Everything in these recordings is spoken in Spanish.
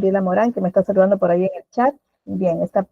Gabriela Morán, que me está saludando por ahí en el chat. Bien, está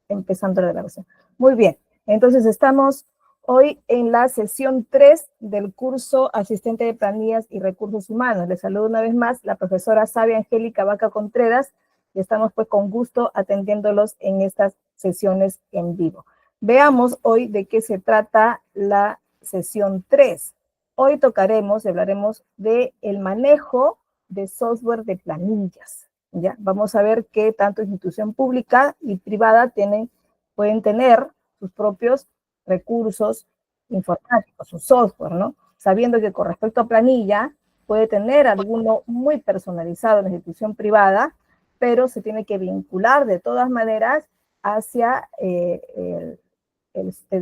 empezando la grabación. Muy bien, entonces estamos hoy en la sesión 3 del curso Asistente de Planillas y Recursos Humanos. Les saludo una vez más la profesora Sabia Angélica Vaca Contreras y estamos pues con gusto atendiéndolos en estas sesiones en vivo. Veamos hoy de qué se trata la sesión 3. Hoy tocaremos y hablaremos del manejo de software de planillas. ¿Ya? Vamos a ver que tanto institución pública y privada pueden tener sus propios recursos informáticos, su software, ¿no? Sabiendo que con respecto a planilla, puede tener alguno muy personalizado en la institución privada, pero se tiene que vincular de todas maneras hacia el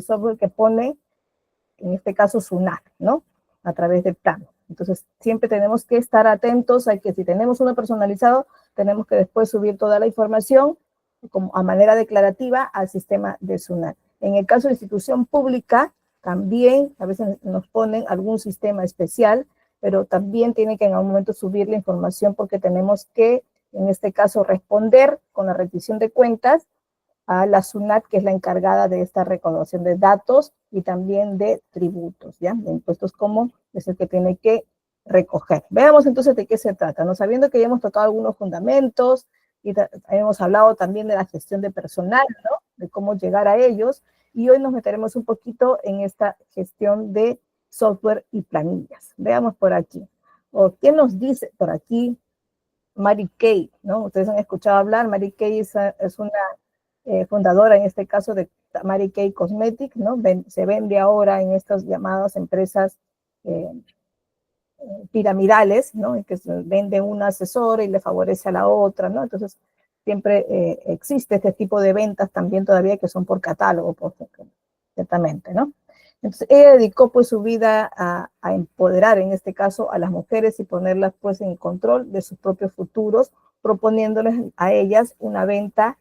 software que pone, en este caso, SUNAT, ¿no? A través del plano. Entonces, siempre tenemos que estar atentos a que si tenemos uno personalizado, tenemos que después subir toda la información como a manera declarativa al sistema de SUNAT. En el caso de institución pública, también a veces nos ponen algún sistema especial, pero también tiene que en algún momento subir la información porque tenemos que, en este caso, responder con la rendición de cuentas a la SUNAT, que es la encargada de esta recaudación de datos y también de tributos, ¿ya? De impuestos como es el que tiene que recoger. Veamos entonces de qué se trata, ¿no? Sabiendo que ya hemos tocado algunos fundamentos y hemos hablado también de la gestión de personal, ¿no? De cómo llegar a ellos, y hoy nos meteremos un poquito en esta gestión de software y planillas. Veamos por aquí. ¿Quién nos dice por aquí? Mary Kay, ¿no? Ustedes han escuchado hablar. Mary Kay es una fundadora, en este caso, de Mary Kay Cosmetics, ¿no? Se vende ahora en estas llamadas empresas piramidales, ¿no? En que se vende una asesora y le favorece a la otra, ¿no? Entonces, siempre existe este tipo de ventas también todavía que son por catálogo, ciertamente, ¿no? Entonces, ella dedicó pues su vida a empoderar, en este caso, a las mujeres y ponerlas pues en control de sus propios futuros, proponiéndoles a ellas una venta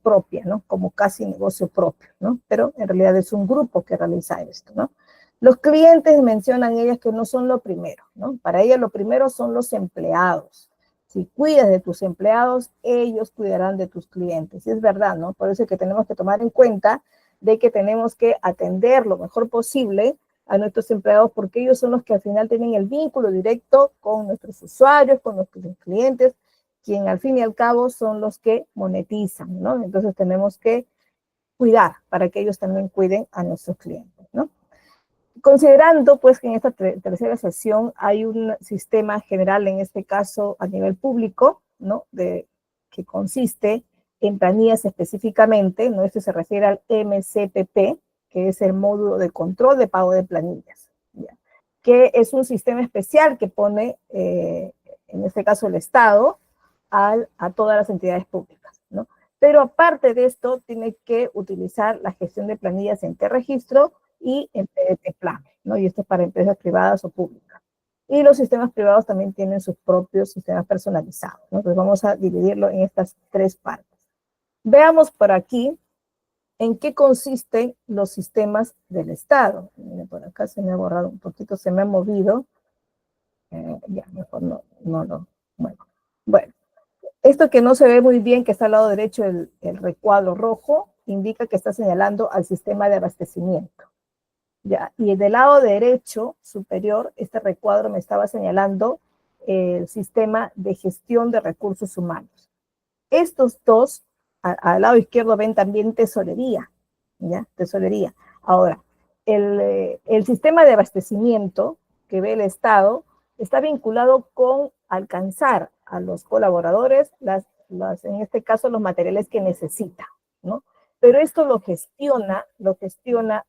propia, ¿no? Como casi negocio propio, ¿no? Pero en realidad es un grupo que realiza esto, ¿no? Los clientes mencionan ellas que no son lo primero, ¿no? Para ellas lo primero son los empleados. Si cuidas de tus empleados, ellos cuidarán de tus clientes. Y es verdad, ¿no? Por eso es que tenemos que tomar en cuenta de que tenemos que atender lo mejor posible a nuestros empleados porque ellos son los que al final tienen el vínculo directo con nuestros usuarios, con nuestros clientes, quien al fin y al cabo son los que monetizan, ¿no? Entonces tenemos que cuidar para que ellos también cuiden a nuestros clientes, ¿no? Considerando pues que en esta tercera sesión hay un sistema general, en este caso a nivel público, ¿no? Que consiste en planillas específicamente, ¿no? Esto se refiere al MCPP, que es el módulo de control de pago de planillas, ¿ya? Que es un sistema especial que pone, en este caso el Estado, a todas las entidades públicas, ¿no? Pero aparte de esto, tiene que utilizar la gestión de planillas en T-Registro y en PDT Plan, ¿no? Y esto es para empresas privadas o públicas. Y los sistemas privados también tienen sus propios sistemas personalizados, ¿no? Entonces vamos a dividirlo en estas tres partes. Veamos por aquí en qué consisten los sistemas del Estado. Miren, por acá se me ha borrado un poquito, se me ha movido. Ya, mejor no lo... Bueno, esto que no se ve muy bien, que está al lado derecho, el recuadro rojo, indica que está señalando al sistema de abastecimiento. Ya, y del lado derecho superior, este recuadro me estaba señalando el sistema de gestión de recursos humanos. Estos dos, al lado izquierdo ven también tesorería, ¿ya? Tesorería. Ahora, el sistema de abastecimiento que ve el Estado está vinculado con alcanzar a los colaboradores, en este caso, los materiales que necesitan, ¿no? Pero esto lo gestiona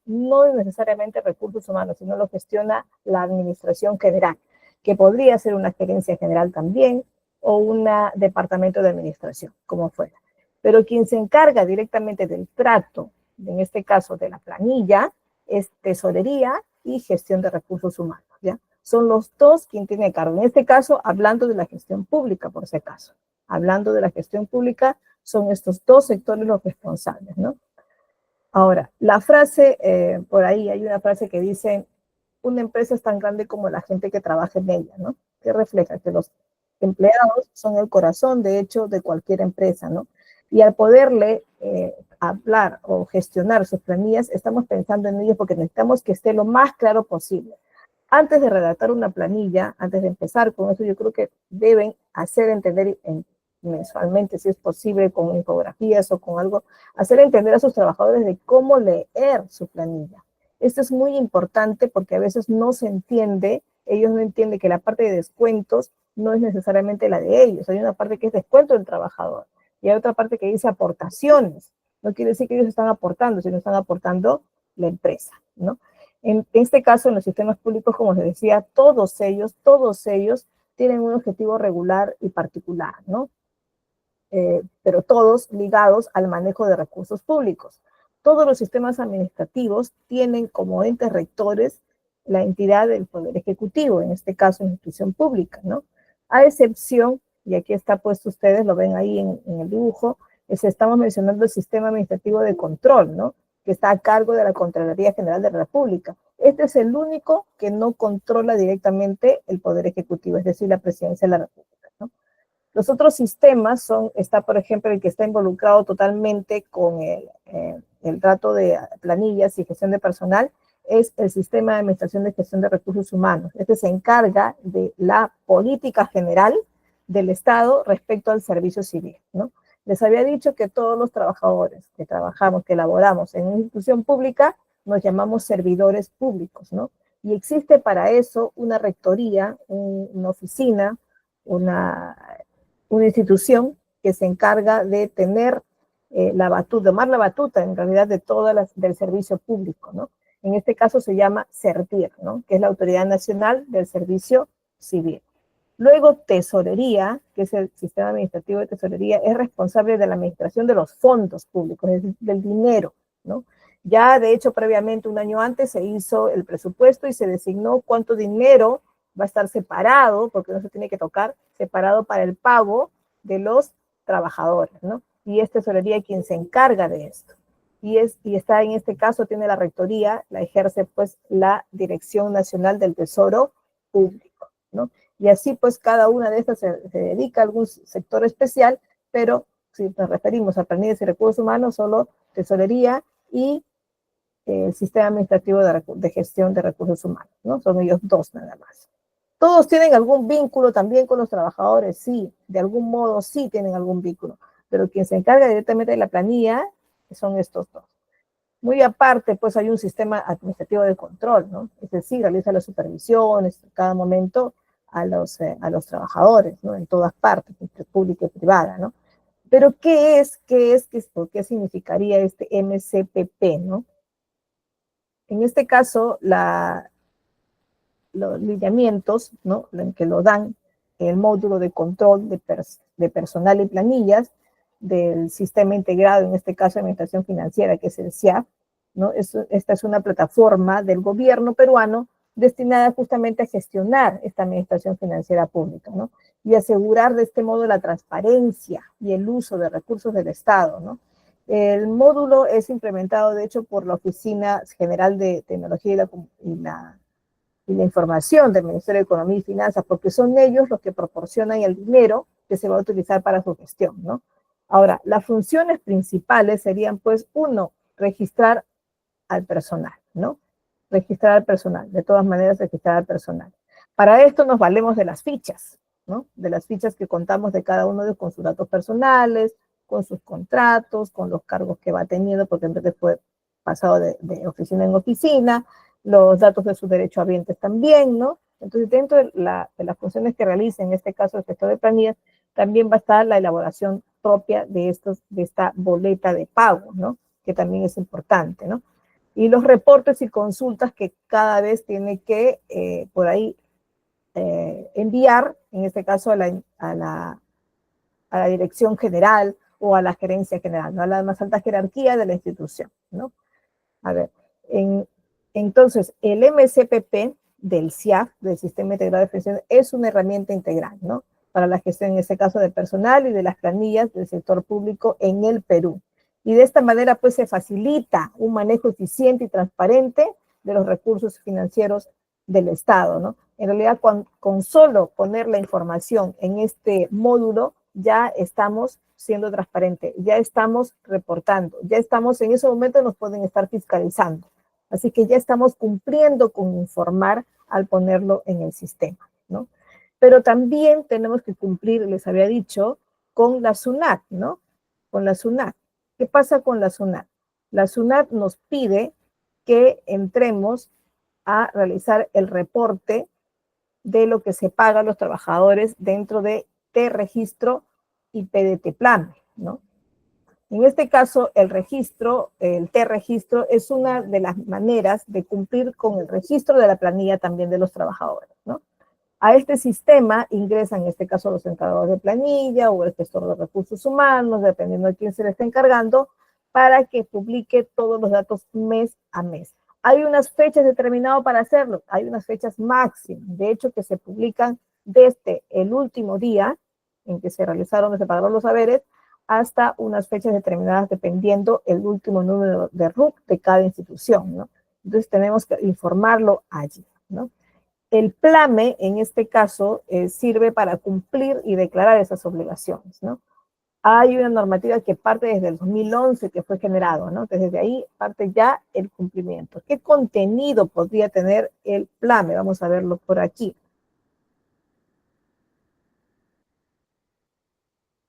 no necesariamente recursos humanos, sino lo gestiona la administración general, que podría ser una gerencia general también, o un departamento de administración, como fuera. Pero quien se encarga directamente del trato, en este caso de la planilla, es tesorería y gestión de recursos humanos, ¿ya? Son los dos quien tiene cargo. En este caso, hablando de la gestión pública, por si acaso. Hablando de la gestión pública, son estos dos sectores los responsables, ¿no? Ahora, la frase, por ahí hay una frase que dice, una empresa es tan grande como la gente que trabaja en ella, ¿no? Que refleja que los empleados son el corazón, de hecho, de cualquier empresa, ¿no? Y al poderle hablar o gestionar sus planillas, estamos pensando en ellos porque necesitamos que esté lo más claro posible. Antes de redactar una planilla, antes de empezar con eso, yo creo que deben hacer entender mensualmente, si es posible, con infografías o con algo, hacer entender a sus trabajadores de cómo leer su planilla. Esto es muy importante porque a veces no se entiende, ellos no entienden que la parte de descuentos no es necesariamente la de ellos. Hay una parte que es descuento del trabajador y hay otra parte que dice aportaciones. No quiere decir que ellos están aportando, sino están aportando la empresa, ¿no? En este caso, en los sistemas públicos, como les decía, todos ellos tienen un objetivo regular y particular, ¿no? Pero todos ligados al manejo de recursos públicos. Todos los sistemas administrativos tienen como entes rectores la entidad del Poder Ejecutivo, en este caso institución pública, ¿no? A excepción, y aquí está puesto, ustedes lo ven ahí en el dibujo, estamos mencionando el sistema administrativo de control, ¿no? Que está a cargo de la Contraloría General de la República. Este es el único que no controla directamente el Poder Ejecutivo, es decir, la Presidencia de la República, ¿no? Los otros sistemas está, por ejemplo, el que está involucrado totalmente con el trato de planillas y gestión de personal, es el sistema de administración de gestión de recursos humanos. Este se encarga de la política general del Estado respecto al servicio civil, ¿no? Les había dicho que todos los trabajadores que trabajamos, que laboramos en una institución pública, nos llamamos servidores públicos, ¿no? Y existe para eso una rectoría, una oficina, una institución que se encarga de tener la batuta, tomar la batuta en realidad de todas del servicio público, ¿no? En este caso se llama CERTIR, ¿no? Que es la Autoridad Nacional del Servicio Civil. Luego, Tesorería, que es el sistema administrativo de tesorería, es responsable de la administración de los fondos públicos, es decir, del dinero, ¿no? Ya, de hecho, previamente, un año antes, se hizo el presupuesto y se designó cuánto dinero va a estar separado, porque no se tiene que tocar, separado para el pago de los trabajadores, ¿no? Y es Tesorería quien se encarga de esto. Y está en este caso, tiene la rectoría, la ejerce pues la Dirección Nacional del Tesoro Público, ¿no? Y así pues cada una de estas se dedica a algún sector especial, pero si nos referimos a planillas y recursos humanos, solo tesorería y el sistema administrativo de gestión de recursos humanos, ¿no? Son ellos dos nada más. Todos tienen algún vínculo también con los trabajadores, sí, de algún modo sí tienen algún vínculo, pero quien se encarga directamente de la planilla son estos dos. Muy aparte, pues hay un sistema administrativo de control, ¿no? Es decir, realiza las supervisiones en cada momento a los trabajadores, ¿no? En todas partes, entre pública y privada, ¿no? Pero ¿qué significaría este MCPP, ¿no? En este caso, los lineamientos, ¿no? Que lo dan el módulo de control de personal y planillas del sistema integrado, en este caso de administración financiera, que es el SIAF, ¿no? Esta es una plataforma del gobierno peruano destinada justamente a gestionar esta administración financiera pública, ¿no? Y asegurar de este modo la transparencia y el uso de recursos del Estado, ¿no? El módulo es implementado, de hecho, por la Oficina General de Tecnología y la información del Ministerio de Economía y Finanzas, porque son ellos los que proporcionan el dinero que se va a utilizar para su gestión, ¿no? Ahora, las funciones principales serían, pues, uno, registrar al personal, ¿no? Registrar al personal, de todas maneras registrar al personal. Para esto nos valemos de las fichas, ¿no? De las fichas que contamos de cada uno con sus datos personales, con sus contratos, con los cargos que va teniendo, porque entonces fue pasado de oficina en oficina, los datos de sus derechohabientes también, ¿no? Entonces, dentro de las funciones que realiza, en este caso el gestor de planillas, también va a estar la elaboración propia de esta boleta de pago, ¿no? Que también es importante, ¿no? Y los reportes y consultas que cada vez tiene que, por ahí, enviar, en este caso a la dirección general o a la gerencia general, ¿no? A la más alta jerarquía de la institución, ¿no? A ver, entonces, el MCPP del SIAF, del Sistema Integrado de Gestión, es una herramienta integral, ¿no? Para la gestión, en este caso, del personal y de las planillas del sector público en el Perú. Y de esta manera, pues, se facilita un manejo eficiente y transparente de los recursos financieros del Estado, ¿no? En realidad, con solo poner la información en este módulo, ya estamos siendo transparentes, ya estamos reportando, ya estamos, en ese momento nos pueden estar fiscalizando. Así que ya estamos cumpliendo con informar al ponerlo en el sistema, ¿no? Pero también tenemos que cumplir, les había dicho, con la SUNAT, ¿no? Con la SUNAT. ¿Qué pasa con la SUNAT? La SUNAT nos pide que entremos a realizar el reporte de lo que se paga a los trabajadores dentro de T-Registro y PDT-Plame, ¿no? En este caso, el registro, el T-Registro, es una de las maneras de cumplir con el registro de la planilla también de los trabajadores, ¿no? A este sistema ingresan, en este caso, los encargados de planilla o el gestor de recursos humanos, dependiendo de quién se le esté encargando, para que publique todos los datos mes a mes. Hay unas fechas determinadas para hacerlo, hay unas fechas máximas, de hecho, que se publican desde el último día en que se realizaron, se pagaron los haberes, hasta unas fechas determinadas dependiendo el último número de RUC de cada institución, ¿no? Entonces tenemos que informarlo allí, ¿no? El PLAME, en este caso, sirve para cumplir y declarar esas obligaciones, ¿no? Hay una normativa que parte desde el 2011 que fue generado, ¿no? Entonces, desde ahí parte ya el cumplimiento. ¿Qué contenido podría tener el PLAME? Vamos a verlo por aquí.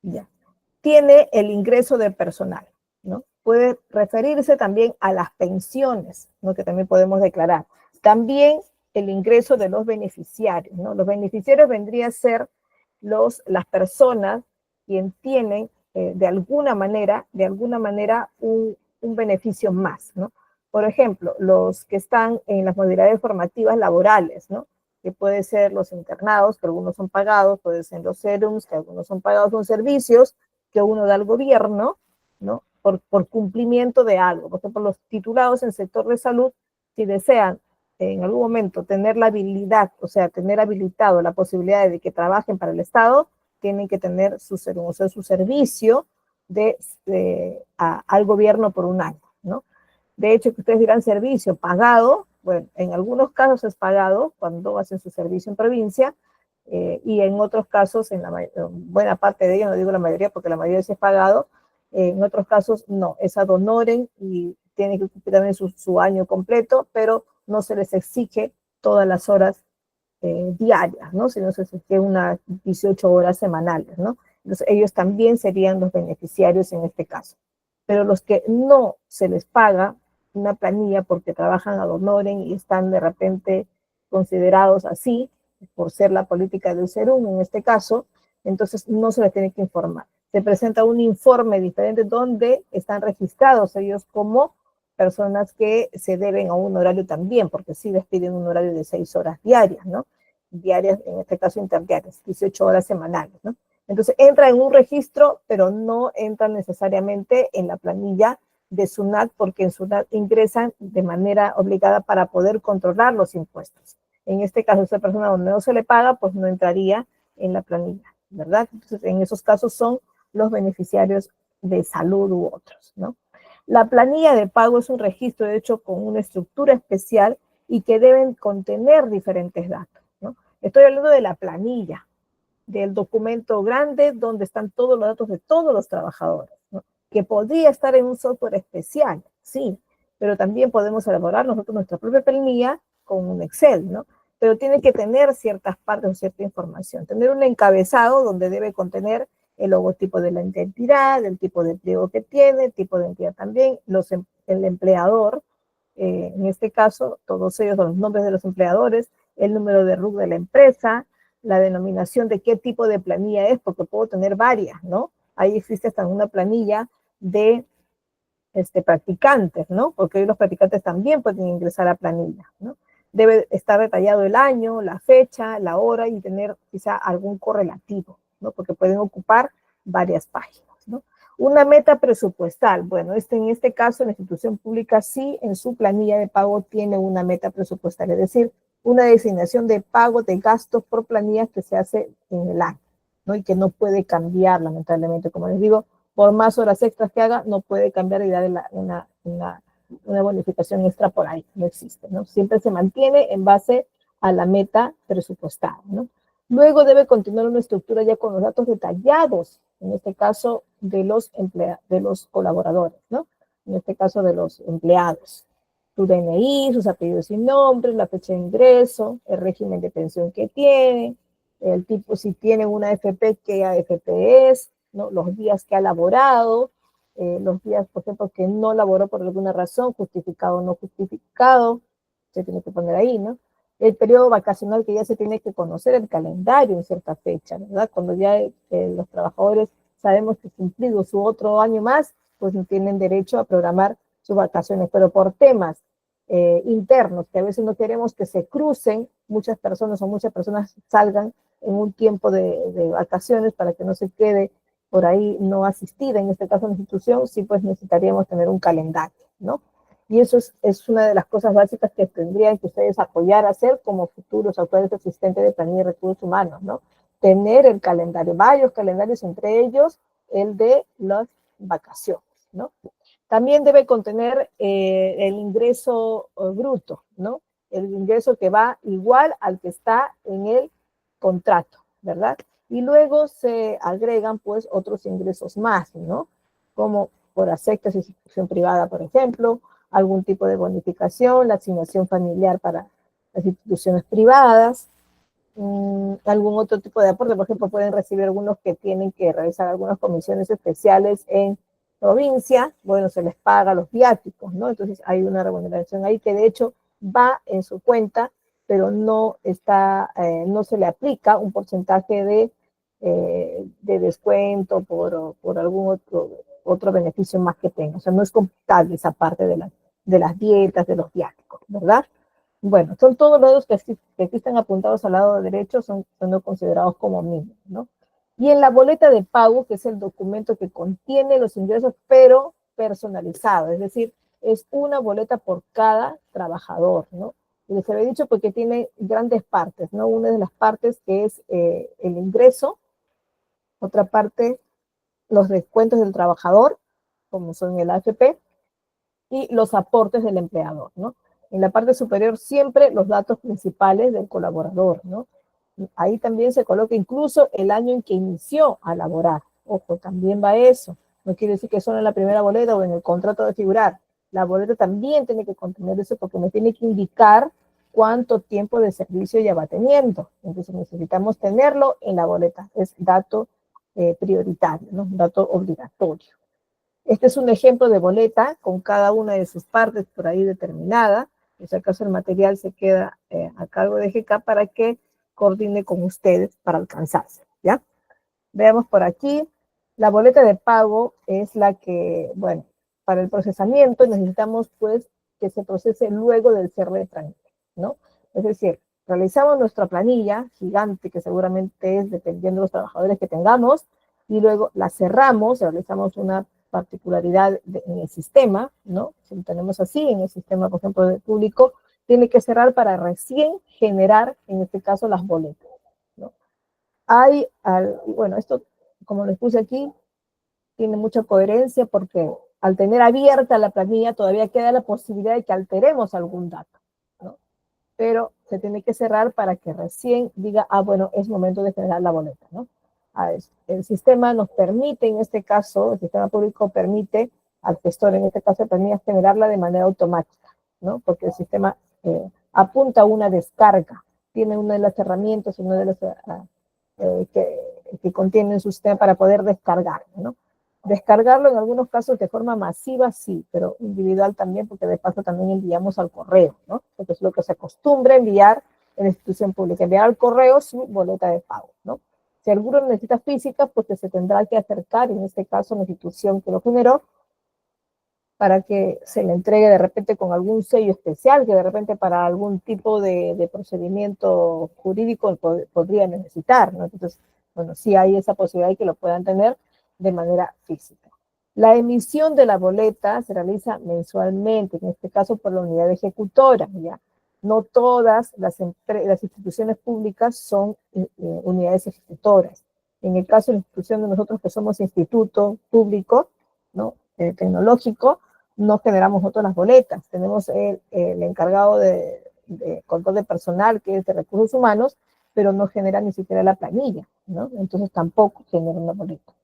Ya. Tiene el ingreso de personal, ¿no? Puede referirse también a las pensiones, ¿no? Que también podemos declarar. También el ingreso de los beneficiarios, ¿no? Los beneficiarios vendrían a ser las personas quienes tienen de alguna manera un beneficio más, ¿no? Por ejemplo, los que están en las modalidades formativas laborales, ¿no? Que puede ser los internados, que algunos son pagados, puede ser los serums, que algunos son pagados con servicios que uno da al gobierno, ¿no? Por cumplimiento de algo. Por ejemplo, los titulados en el sector de salud, si desean en algún momento tener la habilidad, o sea, tener habilitado la posibilidad de que trabajen para el Estado, tienen que tener su servicio al gobierno por un año, ¿no? De hecho, que ustedes dirán servicio pagado, bueno, en algunos casos es pagado cuando hacen su servicio en provincia, y en otros casos, en buena parte de ellos, no digo la mayoría porque la mayoría sí es pagado, en otros casos no, es ad honorem y tienen que cumplir también su año completo, pero no se les exige todas las horas diarias, ¿no? Sino se exige unas 18 horas semanales, ¿no? Entonces ellos también serían los beneficiarios en este caso. Pero los que no se les paga una planilla porque trabajan ad honorem y están de repente considerados así, por ser la política del SERUM en este caso, entonces no se les tiene que informar. Se presenta un informe diferente donde están registrados ellos como personas que se deben a un horario también, porque sí les piden un horario de 6 horas diarias, ¿no? Diarias, en este caso interdiarias, 18 horas semanales, ¿no? Entonces entra en un registro, pero no entra necesariamente en la planilla de SUNAT, porque en SUNAT ingresan de manera obligada para poder controlar los impuestos. En este caso, esa persona donde no se le paga, pues no entraría en la planilla, ¿verdad? Entonces, en esos casos son los beneficiarios de salud u otros, ¿no? La planilla de pago es un registro, de hecho, con una estructura especial y que deben contener diferentes datos, ¿no? Estoy hablando de la planilla, del documento grande donde están todos los datos de todos los trabajadores, ¿no? Que podría estar en un software especial, sí, pero también podemos elaborar nosotros nuestra propia planilla con un Excel, ¿no? Pero tiene que tener ciertas partes o cierta información. Tener un encabezado donde debe contener el logotipo de la entidad, el tipo de empleo que tiene, el tipo de entidad también, el empleador, en este caso, todos ellos son los nombres de los empleadores, el número de RUC de la empresa, la denominación de qué tipo de planilla es, porque puedo tener varias, ¿no? Ahí existe hasta una planilla de practicantes, ¿no? Porque hoy los practicantes también pueden ingresar a planilla, ¿no? Debe estar detallado el año, la fecha, la hora y tener quizá algún correlativo, ¿no? Porque pueden ocupar varias páginas, ¿no? Una meta presupuestal. Bueno, en este caso, la institución pública sí en su planilla de pago tiene una meta presupuestal, es decir, una designación de pago de gastos por planillas que se hace en el año, ¿no? Y que no puede cambiar, lamentablemente, como les digo, por más horas extras que haga, no puede cambiar y darle una bonificación extra por ahí, no existe, ¿no? Siempre se mantiene en base a la meta presupuestada, ¿no? Luego debe continuar una estructura ya con los datos detallados, en este caso de los colaboradores, ¿no? En este caso de los empleados. Su DNI, sus apellidos y nombres, la fecha de ingreso, el régimen de pensión que tiene, el tipo, si tienen una AFP, qué AFP es, ¿no? Los días que ha laborado, los días, por ejemplo, que no laboró por alguna razón, justificado o no justificado, se tiene que poner ahí, ¿no? El periodo vacacional que ya se tiene que conocer, el calendario en cierta fecha, ¿verdad? Cuando ya los trabajadores sabemos que cumplido su otro año más, pues no tienen derecho a programar sus vacaciones, pero por temas internos, que a veces no queremos que se crucen muchas personas o muchas personas salgan en un tiempo de vacaciones para que no se quede por ahí no asistida, en este caso en la institución, sí pues necesitaríamos tener un calendario, ¿no? Y eso es una de las cosas básicas que tendrían que ustedes apoyar a hacer como futuros autores asistentes de planilla y recursos humanos, ¿no? Tener el calendario, varios calendarios, entre ellos el de las vacaciones, ¿no? También debe contener el ingreso bruto, ¿no? El ingreso que va igual al que está en el contrato, ¿verdad? Y luego se agregan, pues, otros ingresos más, ¿no? Como por aceptas de institución privada, por ejemplo, algún tipo de bonificación, la asignación familiar para las instituciones privadas, algún otro tipo de aporte. Por ejemplo, pueden recibir algunos que tienen que realizar algunas comisiones especiales en provincia, bueno, se les paga los viáticos, ¿no? Entonces hay una remuneración ahí que de hecho va en su cuenta, pero no está, no se le aplica un porcentaje de descuento por algún otro beneficio más que tenga. O sea, no es computable esa parte de las dietas, de los viáticos, ¿verdad? Bueno, son todos los que aquí están apuntados al lado derecho, son considerados como mínimos, ¿no? Y en la boleta de pago, que es el documento que contiene los ingresos, pero personalizado, es decir, es una boleta por cada trabajador, ¿no? Y les había dicho porque tiene grandes partes, ¿no? Una de las partes que es el ingreso, otra parte los descuentos del trabajador, como son el AFP, y los aportes del empleador, ¿no? En la parte superior siempre los datos principales del colaborador, ¿no? Ahí también se coloca incluso el año en que inició a laborar. Ojo, también va eso. No quiere decir que solo en la primera boleta o en el contrato de figurar. La boleta también tiene que contener eso porque me tiene que indicar cuánto tiempo de servicio ya va teniendo. Entonces necesitamos tenerlo en la boleta. Es dato prioritario, ¿no? Dato obligatorio. Este es un ejemplo de boleta con cada una de sus partes por ahí determinada. En si acaso el material se queda a cargo de GK para que coordine con ustedes para alcanzarse, ¿ya? Veamos por aquí. La boleta de pago es la que, bueno, para el procesamiento necesitamos, pues, que se procese luego del cierre de trámite, ¿no? Es decir, realizamos nuestra planilla gigante, que seguramente es dependiendo de los trabajadores que tengamos, y luego la cerramos, realizamos una particularidad en el sistema, ¿no? Si lo tenemos así, en el sistema, por ejemplo, de público, tiene que cerrar para recién generar, en este caso, las boletas, ¿no? Hay, bueno, esto, como les puse aquí, tiene mucha coherencia porque al tener abierta la planilla todavía queda la posibilidad de que alteremos algún dato, ¿no? Pero se tiene que cerrar para que recién diga, ah, bueno, es momento de generar la boleta, ¿no? El sistema nos permite, en este caso, el sistema público permite al gestor, en este caso de planillas, generarla de manera automática, ¿no? Porque el sistema apunta a una descarga, tiene una de las herramientas, una de las que contiene en su sistema para poder descargarlo, ¿no? Descargarlo en algunos casos de forma masiva, sí, pero individual también, porque de paso también enviamos al correo, ¿no? Porque es lo que se acostumbra enviar en la institución pública, enviar al correo su boleta de pago, ¿no? Si alguno necesita física, pues que se tendrá que acercar, en este caso, a la institución que lo generó, para que se le entregue de repente con algún sello especial, que de repente para algún tipo de procedimiento jurídico podría necesitar, ¿no? Entonces, bueno, sí hay esa posibilidad de que lo puedan tener de manera física. La emisión de la boleta se realiza mensualmente, en este caso por la unidad ejecutora, ¿ya? No todas las instituciones públicas son unidades ejecutoras. En el caso de la institución de nosotros que somos instituto público, ¿no? Tecnológico, no generamos nosotros las boletas. Tenemos el encargado de de control de personal, que es de recursos humanos, pero no genera ni siquiera la planilla, ¿no? Entonces tampoco genera una boleta.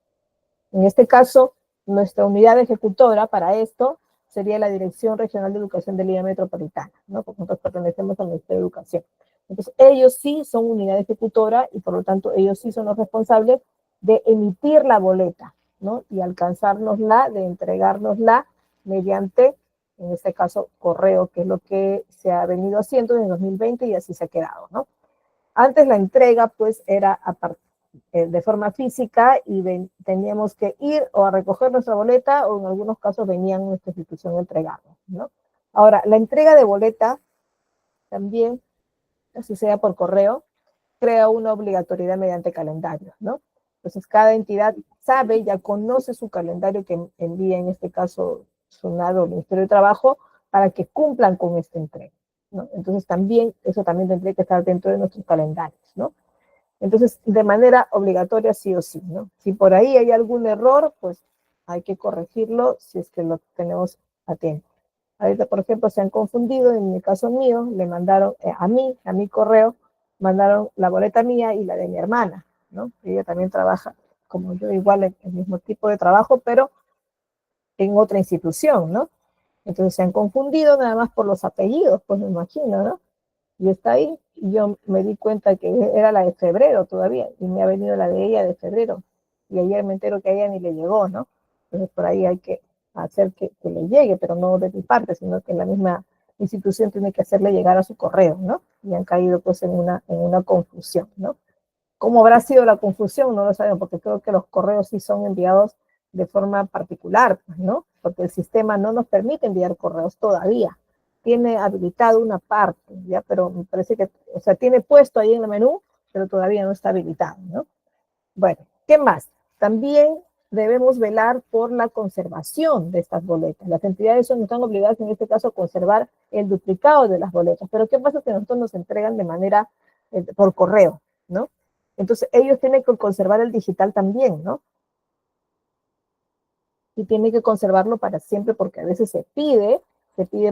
En este caso, nuestra unidad ejecutora para esto sería la Dirección Regional de Educación de Lima Metropolitana, ¿no? Porque nosotros pertenecemos al Ministerio de Educación. Entonces, ellos sí son unidad ejecutora y por lo tanto ellos sí son los responsables de emitir la boleta, ¿no? Y alcanzárnosla, de entregárnosla mediante, en este caso, correo, que es lo que se ha venido haciendo en 2020 y así se ha quedado, ¿no? Antes la entrega, pues, era de forma física y teníamos que ir o a recoger nuestra boleta o en algunos casos venían a nuestra institución a entregarnos, ¿no? Ahora, la entrega de boleta también, así sea por correo, crea una obligatoriedad mediante calendario, ¿no? Entonces, cada entidad sabe, ya conoce su calendario que envía, en este caso, SUNAT o Ministerio de Trabajo, para que cumplan con esta entrega, ¿no? Entonces, también, eso también tendría que estar dentro de nuestros calendarios, ¿no? Entonces, de manera obligatoria, sí o sí, ¿no? Si por ahí hay algún error, pues hay que corregirlo si es que lo tenemos a tiempo. Ahorita, por ejemplo, se han confundido, en el caso mío, le mandaron a mi correo, mandaron la boleta mía y la de mi hermana, ¿no? Ella también trabaja, como yo, igual en el mismo tipo de trabajo, pero en otra institución, ¿no? Entonces se han confundido nada más por los apellidos, pues me imagino, ¿no? Y está ahí, y yo me di cuenta que era la de febrero todavía, y me ha venido la de ella de febrero, y ayer me entero que a ella ni le llegó, ¿no? Entonces por ahí hay que hacer que le llegue, pero no de mi parte, sino que la misma institución tiene que hacerle llegar a su correo, ¿no? Y han caído pues en una confusión, ¿no? ¿Cómo habrá sido la confusión? No lo sabemos, porque creo que los correos sí son enviados de forma particular, ¿no? Porque el sistema no nos permite enviar correos todavía. Tiene habilitado una parte, ¿ya? Pero me parece que, o sea, tiene puesto ahí en el menú, pero todavía no está habilitado, ¿no? Bueno, ¿qué más? También debemos velar por la conservación de estas boletas. Las entidades no están obligadas, en este caso, a conservar el duplicado de las boletas. Pero ¿qué pasa si nosotros nos entregan de manera por correo, ¿no? Entonces, ellos tienen que conservar el digital también, ¿no? Y tienen que conservarlo para siempre porque a veces se pide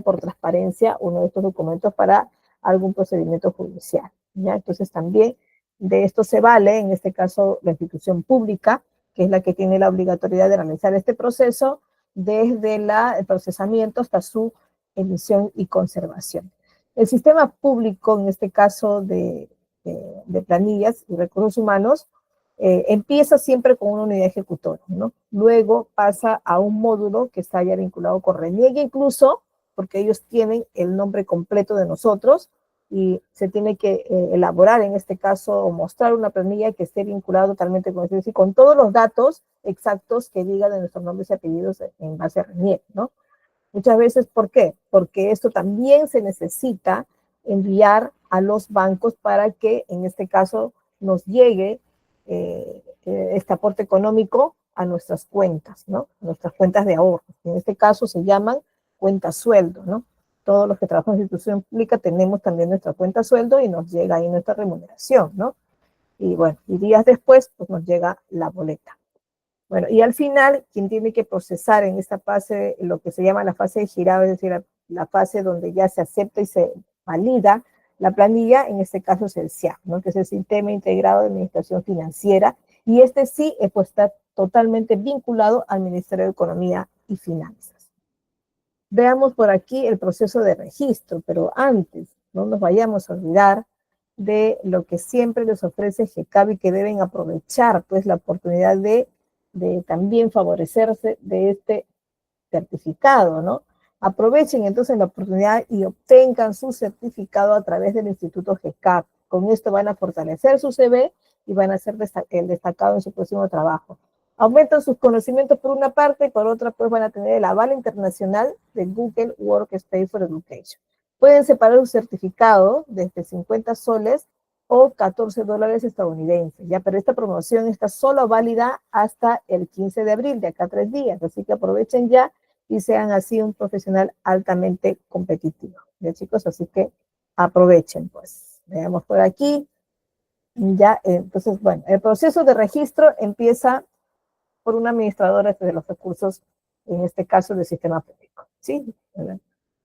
por transparencia uno de estos documentos para algún procedimiento judicial, ¿ya? Entonces, también de esto se vale, en este caso, la institución pública, que es la que tiene la obligatoriedad de realizar este proceso desde el procesamiento hasta su emisión y conservación. El sistema público, en este caso de planillas y recursos humanos, empieza siempre con una unidad ejecutora, ¿no? Luego pasa a un módulo que está ya vinculado con RENIEC incluso, porque ellos tienen el nombre completo de nosotros y se tiene que elaborar, en este caso, o mostrar una planilla que esté vinculada totalmente con eso, es decir, con todos los datos exactos que digan de nuestros nombres y apellidos en base a RENIEC, ¿no? Muchas veces, ¿por qué? Porque esto también se necesita enviar a los bancos para que, en este caso, nos llegue este aporte económico a nuestras cuentas, ¿no? A nuestras cuentas de ahorro. En este caso se llaman cuentas sueldo, ¿no? Todos los que trabajan en institución pública tenemos también nuestra cuenta sueldo y nos llega ahí nuestra remuneración, ¿no? Y bueno, y días después, pues nos llega la boleta. Bueno, y al final, quien tiene que procesar en esta fase, lo que se llama la fase de girado, es decir, la fase donde ya se acepta y se valida la planilla, en este caso es el SIAF, ¿no? Que es el Sistema Integrado de Administración Financiera, y este sí pues, está totalmente vinculado al Ministerio de Economía y Finanzas. Veamos por aquí el proceso de registro, pero antes, no nos vayamos a olvidar de lo que siempre les ofrece GECAB y que deben aprovechar pues la oportunidad de también favorecerse de este certificado, ¿no? Aprovechen entonces la oportunidad y obtengan su certificado a través del Instituto GECAB. Con esto van a fortalecer su CV y van a ser destacado en su próximo trabajo. Aumentan sus conocimientos por una parte y por otra pues van a tener el aval internacional de Google Workspace for Education. Pueden separar un certificado desde 50 soles o 14 dólares estadounidenses, ¿ya? Pero esta promoción está solo válida hasta el 15 de abril, de acá a 3 días, así que aprovechen ya y sean así un profesional altamente competitivo, ¿ya, chicos? Así que aprovechen, pues. Veamos por aquí, ya, entonces, bueno, el proceso de registro empieza por una administradora de los recursos, en este caso del sistema público, ¿sí?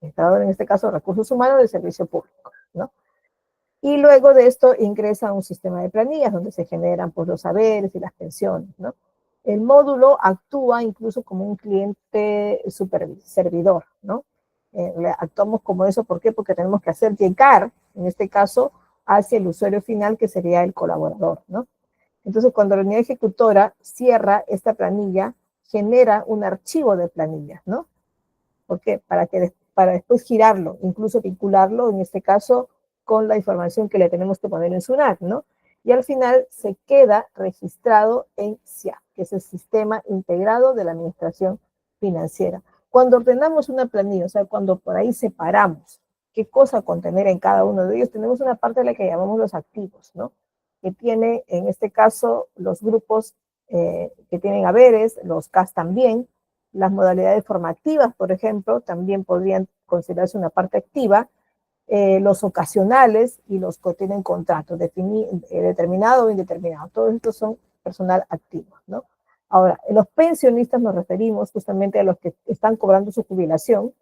administrador en este caso de recursos humanos del servicio público, ¿no? Y luego de esto ingresa a un sistema de planillas donde se generan pues, los saberes y las pensiones, ¿no? El módulo actúa incluso como un cliente servidor, ¿no? Actuamos como eso, ¿por qué? Porque tenemos que hacer llegar, en este caso, hacia el usuario final, que sería el colaborador, ¿no? Entonces, cuando la unidad ejecutora cierra esta planilla, genera un archivo de planillas, ¿no? ¿Por qué? Para después girarlo, incluso vincularlo, en este caso, con la información que le tenemos que poner en SUNAT, ¿no? Y al final se queda registrado en SIA, que es el Sistema Integrado de la Administración Financiera. Cuando ordenamos una planilla, o sea, cuando por ahí separamos qué cosa contener en cada uno de ellos, tenemos una parte de la que llamamos los activos, ¿no? Que tiene, en este caso, los grupos que tienen haberes, los CAS también, las modalidades formativas, por ejemplo, también podrían considerarse una parte activa, los ocasionales y los que tienen contrato determinado o indeterminado. Todos estos son personal activo, ¿no? Ahora, en los pensionistas nos referimos justamente a los que están cobrando su jubilación,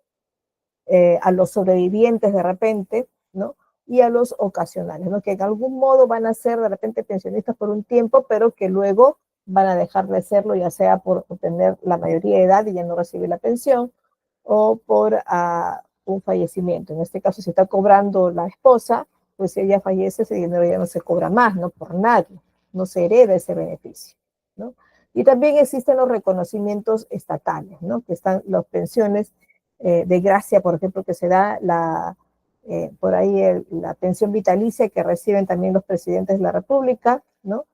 a los sobrevivientes de repente, ¿no? Y a los ocasionales, ¿no? Que en algún modo van a ser de repente pensionistas por un tiempo, pero que luego van a dejar de serlo, ya sea por obtener la mayoría de edad y ya no recibir la pensión, o por un fallecimiento. En este caso, si está cobrando la esposa, pues si ella fallece, ese dinero ya no se cobra más, no por nadie, no se hereda ese beneficio, ¿no? Y también existen los reconocimientos estatales, ¿no? Que están las pensiones de gracia, por ejemplo, que se da por ahí la pensión vitalicia que reciben también los presidentes de la República, ¿no?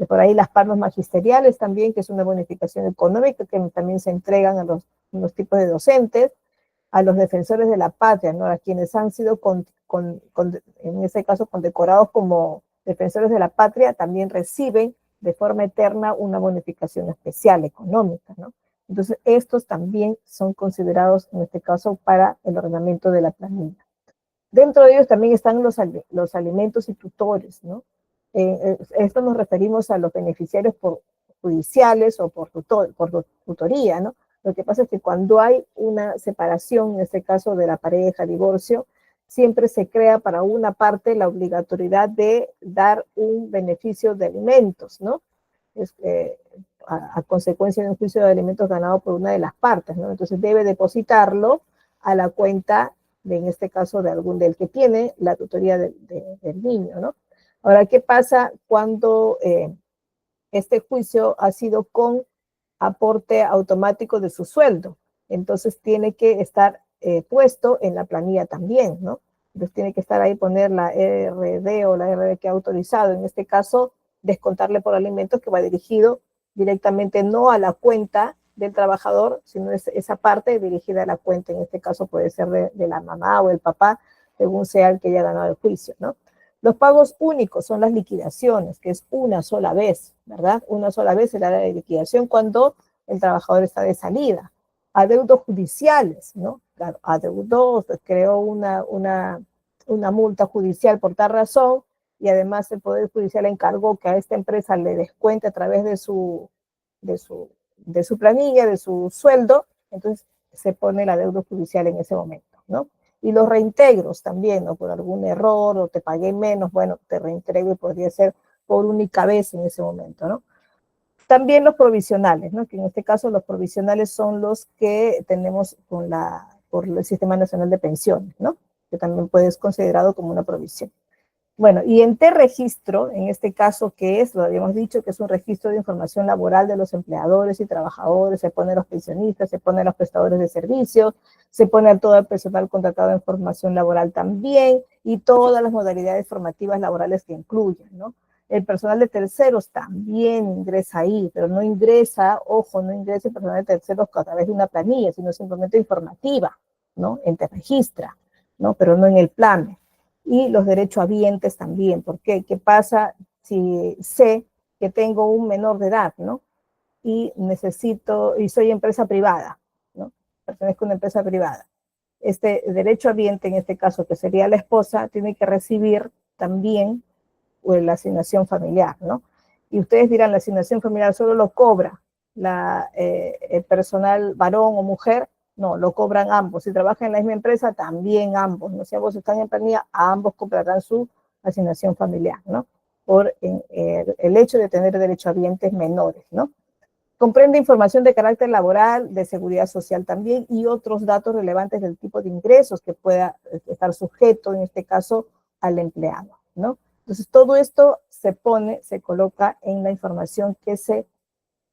Por ahí las palmas magisteriales también, que es una bonificación económica que también se entregan a los tipos de docentes, a los defensores de la patria, ¿no? A quienes han sido, en ese caso, condecorados como defensores de la patria, también reciben de forma eterna una bonificación especial económica, ¿no? Entonces, estos también son considerados, en este caso, para el ordenamiento de la planilla. Dentro de ellos también están los alimentos y tutores, ¿no? Esto nos referimos a los beneficiarios por judiciales o por tutoría, ¿no? Lo que pasa es que cuando hay una separación, en este caso de la pareja, divorcio, siempre se crea para una parte la obligatoriedad de dar un beneficio de alimentos, ¿no? A consecuencia de un juicio de alimentos ganado por una de las partes, ¿no? Entonces debe depositarlo a la cuenta en este caso del que tiene la tutoría del niño, ¿no? Ahora, ¿qué pasa cuando este juicio ha sido con aporte automático de su sueldo? Entonces tiene que estar puesto en la planilla también, ¿no? Entonces tiene que estar ahí, poner la RD o la RD que ha autorizado, en este caso, descontarle por alimentos, que va dirigido directamente no a la cuenta del trabajador, sino esa parte dirigida a la cuenta, en este caso puede ser de la mamá o el papá, según sea el que haya ganado el juicio, ¿no? Los pagos únicos son las liquidaciones, que es una sola vez, ¿verdad? Una sola vez el área de liquidación cuando el trabajador está de salida. Adeudos judiciales, ¿no? Claro, adeudó, creó una multa judicial por tal razón, y además el Poder Judicial encargó que a esta empresa le descuente a través de su planilla, de su sueldo, entonces se pone la deuda judicial en ese momento, ¿no? Y los reintegros también, ¿no? Por algún error o te pagué menos, bueno, te reintegro y podría ser por única vez en ese momento, ¿no? También los provisionales, ¿no? Que en este caso los provisionales son los que tenemos por el Sistema Nacional de Pensiones, ¿no? Que también puede ser considerado como una provisión. Bueno, y en T-Registro, en este caso, que es, lo habíamos dicho, que es un registro de información laboral de los empleadores y trabajadores, se pone a los pensionistas, se pone a los prestadores de servicios, se pone a todo el personal contratado en formación laboral también, y todas las modalidades formativas laborales que incluyen, ¿no? El personal de terceros también ingresa ahí, pero no ingresa, ojo, no ingresa el personal de terceros a través de una planilla, sino simplemente informativa, ¿no? En T-Registra, ¿no? Pero no en el plan. Y los derechohabientes también. ¿Por qué? ¿Qué pasa si sé que tengo un menor de edad, ¿no? Y soy empresa privada, ¿no? Pertenezco a una empresa privada. Este derechohabiente, en este caso, que sería la esposa, tiene que recibir también la asignación familiar, ¿no? Y ustedes dirán, la asignación familiar solo lo cobra el personal varón o mujer. No, lo cobran ambos. Si trabajan en la misma empresa, también ambos, ¿no? Si ambos están en planilla, ambos cobrarán su asignación familiar, ¿no? Por el hecho de tener derechohabientes menores, ¿no? Comprende información de carácter laboral, de seguridad social también y otros datos relevantes del tipo de ingresos que pueda estar sujeto, en este caso, al empleado, ¿no? Entonces, todo esto se coloca en la información que se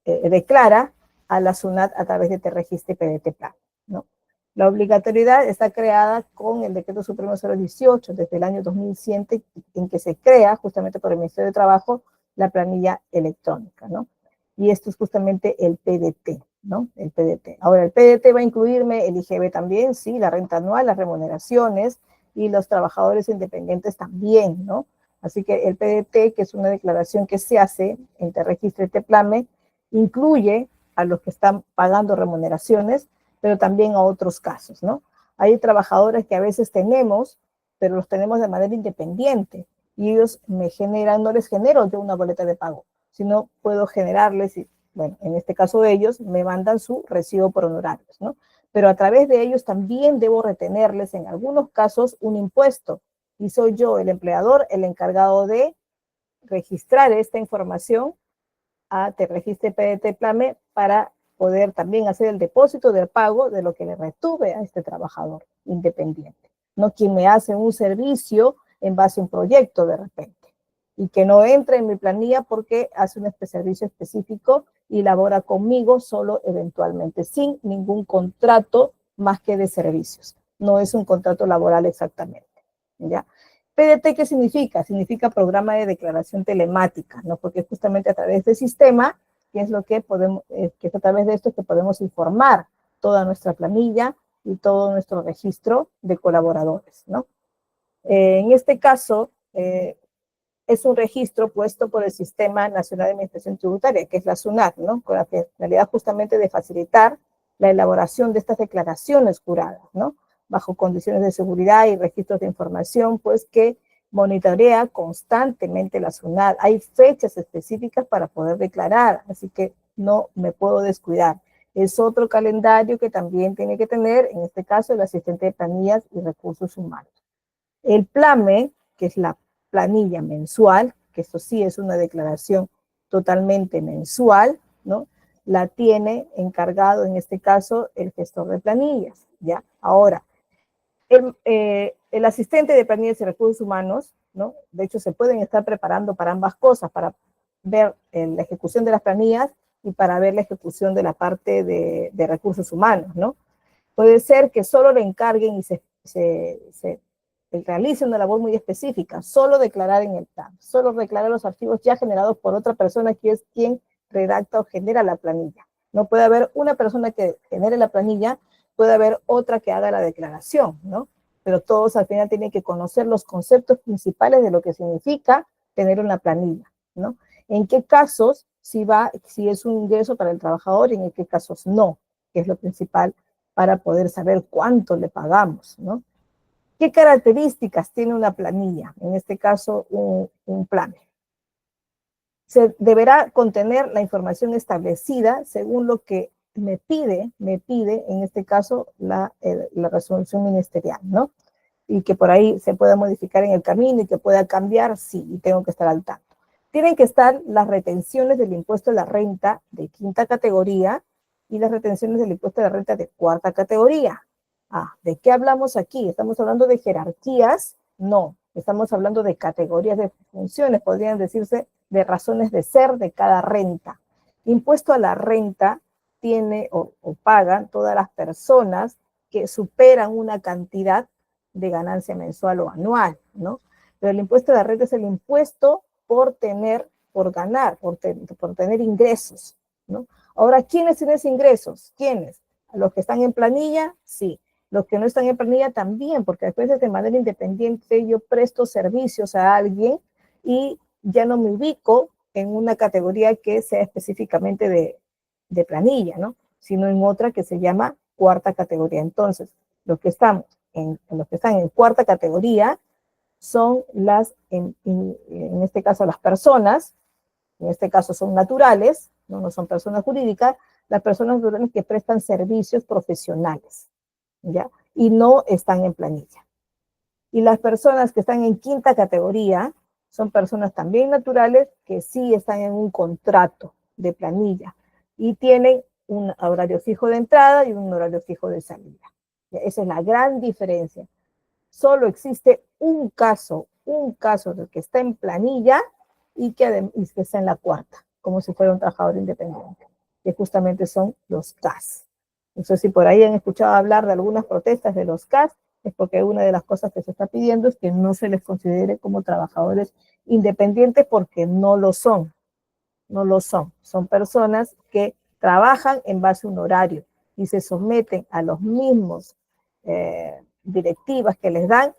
declara a la SUNAT a través de T-Registro y PDT Plan, ¿no? La obligatoriedad está creada con el Decreto Supremo 018 desde el año 2007, en que se crea justamente por el Ministerio de Trabajo la planilla electrónica, ¿no? Y esto es justamente el PDT, ¿no? El PDT. Ahora, el PDT va a incluirme el IGB también, sí, la renta anual, las remuneraciones y los trabajadores independientes también, ¿no? Así que el PDT, que es una declaración que se hace entre registro y TEPLAME, incluye a los que están pagando remuneraciones, pero también a otros casos, ¿no? Hay trabajadores que a veces tenemos, pero los tenemos de manera independiente y ellos no les genero yo una boleta de pago, sino puedo generarles, bueno, en este caso ellos me mandan su recibo por honorarios, ¿no? Pero a través de ellos también debo retenerles en algunos casos un impuesto y soy yo, el empleador, el encargado de registrar esta información a T-Registro PDT Plame para poder también hacer el depósito del pago de lo que le retuve a este trabajador independiente, no quien me hace un servicio en base a un proyecto de repente y que no entra en mi planilla porque hace un servicio específico y labora conmigo solo eventualmente, sin ningún contrato más que de servicios. No es un contrato laboral exactamente, ¿ya? PDT, ¿qué significa? Significa programa de declaración telemática, ¿no? Porque justamente a través del sistema, que es lo que podemos, que es a través de esto que podemos informar toda nuestra planilla y todo nuestro registro de colaboradores, ¿no? En este caso, es un registro puesto por el Sistema Nacional de Administración Tributaria, que es la SUNAT, ¿no? Con la finalidad justamente de facilitar la elaboración de estas declaraciones juradas, ¿no? Bajo condiciones de seguridad y registros de información, pues que monitorea constantemente la SUNAT. Hay fechas específicas para poder declarar, así que no me puedo descuidar. Es otro calendario que también tiene que tener, en este caso, el asistente de planillas y recursos humanos. El PLAME, que es la planilla mensual, que esto sí es una declaración totalmente mensual, ¿no? La tiene encargado, en este caso, el gestor de planillas, ¿ya? Ahora, el asistente de planillas y recursos humanos, ¿no? De hecho, se pueden estar preparando para ambas cosas, para ver la ejecución de las planillas y para ver la ejecución de la parte de recursos humanos, ¿no? Puede ser que solo le encarguen y se realice una labor muy específica, solo declarar en el TAB, solo declarar los archivos ya generados por otra persona que es quien redacta o genera la planilla. No puede haber una persona que genere la planilla, puede haber otra que haga la declaración, ¿no? Pero todos al final tienen que conocer los conceptos principales de lo que significa tener una planilla, ¿no? En qué casos si es un ingreso para el trabajador y en qué casos no, que es lo principal para poder saber cuánto le pagamos, ¿no? ¿Qué características tiene una planilla? En este caso, un plan. Se deberá contener la información establecida según lo que me pide en este caso, la resolución ministerial, ¿no? Y que por ahí se pueda modificar en el camino y que pueda cambiar, sí, y tengo que estar al tanto. Tienen que estar las retenciones del impuesto a la renta de quinta categoría y las retenciones del impuesto a la renta de cuarta categoría. ¿De qué hablamos aquí? ¿Estamos hablando de jerarquías? No, estamos hablando de categorías de funciones, podrían decirse de razones de ser de cada renta. Impuesto a la renta tiene o pagan todas las personas que superan una cantidad de ganancia mensual o anual, ¿no? Pero el impuesto a la renta es el impuesto por ganar, por tener ingresos, ¿no? Ahora, ¿quiénes tienen ingresos? ¿Quiénes? ¿Los que están en planilla? Sí. Los que no están en planilla también, porque a veces de manera independiente yo presto servicios a alguien y ya no me ubico en una categoría que sea específicamente de planilla, ¿no? Sino en otra que se llama cuarta categoría. Entonces, los que están en cuarta categoría son en este caso las personas, en este caso son naturales, no son personas jurídicas, las personas naturales que prestan servicios profesionales, ¿ya? Y no están en planilla. Y las personas que están en quinta categoría son personas también naturales que sí están en un contrato de planilla y tienen un horario fijo de entrada y un horario fijo de salida. Esa es la gran diferencia. Solo existe un caso del que está en planilla y que está en la cuarta, como si fuera un trabajador independiente, que justamente son los CAS. Entonces, si por ahí han escuchado hablar de algunas protestas de los CAS, es porque una de las cosas que se está pidiendo es que no se les considere como trabajadores independientes porque no lo son, no lo son. Son personas que trabajan en base a un horario y se someten a los mismos directivas que les dan,